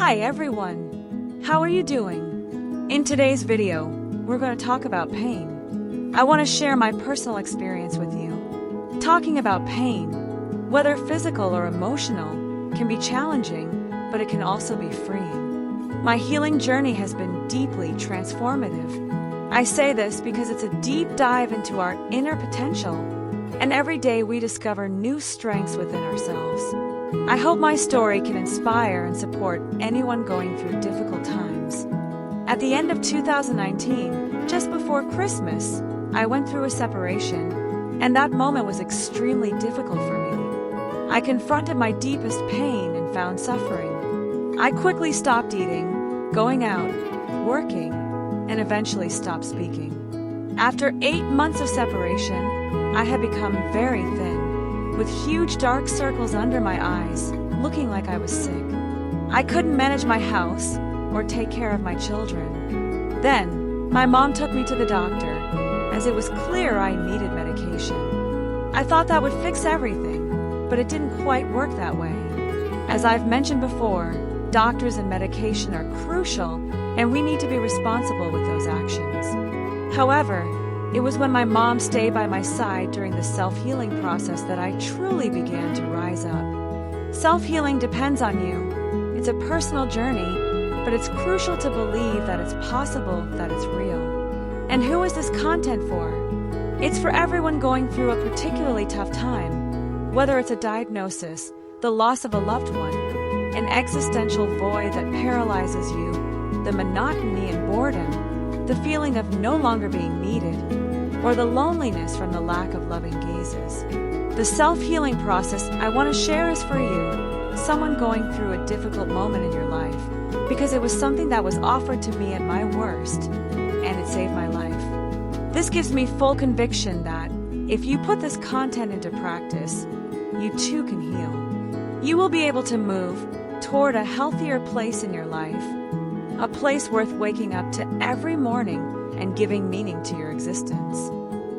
Hi everyone! How are you doing? In today's video, we're going to talk about pain. I want to share my personal experience with you. Talking about pain, whether physical or emotional, can be challenging, but it can also be freeing. My healing journey has been deeply transformative. I say this because it's a deep dive into our inner potential, and every day we discover new strengths within ourselves. I hope my story can inspire and support anyone going through difficult times. At the end of 2019, just before Christmas, I went through a separation, and that moment was extremely difficult for me. I confronted my deepest pain and found suffering. I quickly stopped eating, going out, working, and eventually stopped speaking. After 8 months of separation, I had become very thin, with huge dark circles under my eyes, looking like I was sick. I couldn't manage my house or take care of my children. Then, my mom took me to the doctor, as it was clear I needed medication. I thought that would fix everything, but it didn't quite work that way. As I've mentioned before, doctors and medication are crucial, and we need to be responsible with those actions. However, it was when my mom stayed by my side during the self-healing process that I truly began to rise up. Self-healing depends on you. It's a personal journey, but it's crucial to believe that it's possible, that it's real. And who is this content for? It's for everyone going through a particularly tough time, whether it's a diagnosis, the loss of a loved one, an existential void that paralyzes you, the monotony and boredom, the feeling of no longer being needed, or the loneliness from the lack of loving gazes. The self-healing process I want to share is for you, someone going through a difficult moment in your life, because it was something that was offered to me at my worst, and it saved my life. This gives me full conviction that, if you put this content into practice, you too can heal. You will be able to move toward a healthier place in your life, a place worth waking up to every morning and giving meaning to your existence.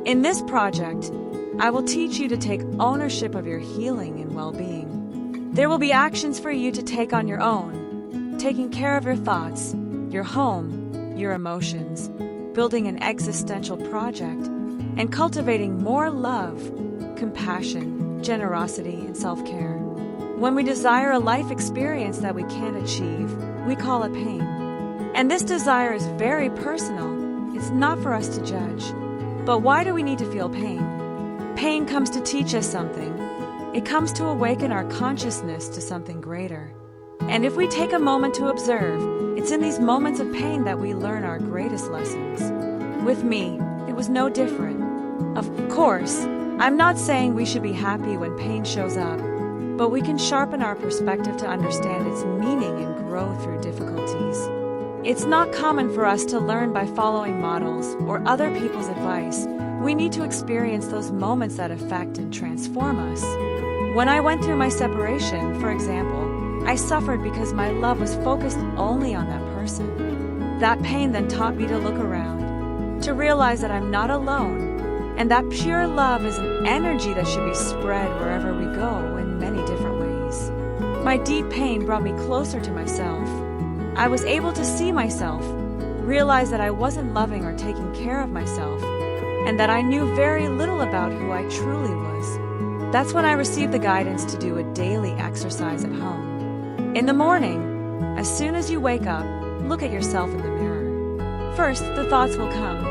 In this project, I will teach you to take ownership of your healing and well-being. There will be actions for you to take on your own, taking care of your thoughts, your home, your emotions, building an existential project, and cultivating more love, compassion, generosity, and self-care. When we desire a life experience that we can't achieve, we call it pain. And this desire is very personal. It's not for us to judge. But why do we need to feel pain? Pain comes to teach us something. It comes to awaken our consciousness to something greater. And if we take a moment to observe, it's in these moments of pain that we learn our greatest lessons. With me, it was no different. Of course, I'm not saying we should be happy when pain shows up, but we can sharpen our perspective to understand its meaning and grow through difficulties. It's not common for us to learn by following models or other people's advice. We need to experience those moments that affect and transform us. When I went through my separation, for example, I suffered because my love was focused only on that person. That pain then taught me to look around, to realize that I'm not alone, and that pure love is an energy that should be spread wherever we go in many different ways. My deep pain brought me closer to myself. I was able to see myself, realize that I wasn't loving or taking care of myself, and that I knew very little about who I truly was. That's when I received the guidance to do a daily exercise at home. In the morning, as soon as you wake up, look at yourself in the mirror. First, the thoughts will come.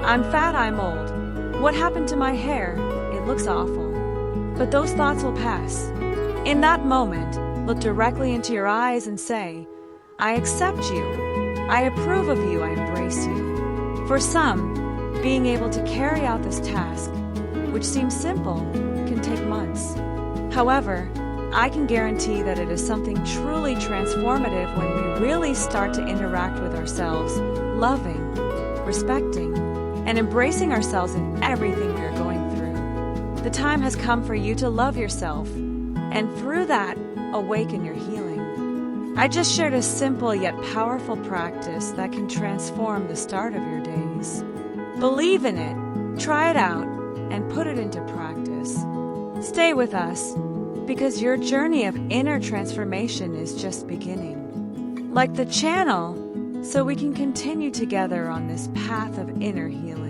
I'm fat, I'm old. What happened to my hair? It looks awful. But those thoughts will pass. In that moment, look directly into your eyes and say, I accept you. I approve of you. I embrace you. For some, being able to carry out this task, which seems simple, can take months. However, I can guarantee that it is something truly transformative when we really start to interact with ourselves, loving, respecting, and embracing ourselves in everything we are going through. The time has come for you to love yourself, and through that, awaken your healing. I just shared a simple yet powerful practice that can transform the start of your days. Believe in it, try it out, and put it into practice. Stay with us, because your journey of inner transformation is just beginning. like the channel, so we can continue together on this path of inner healing.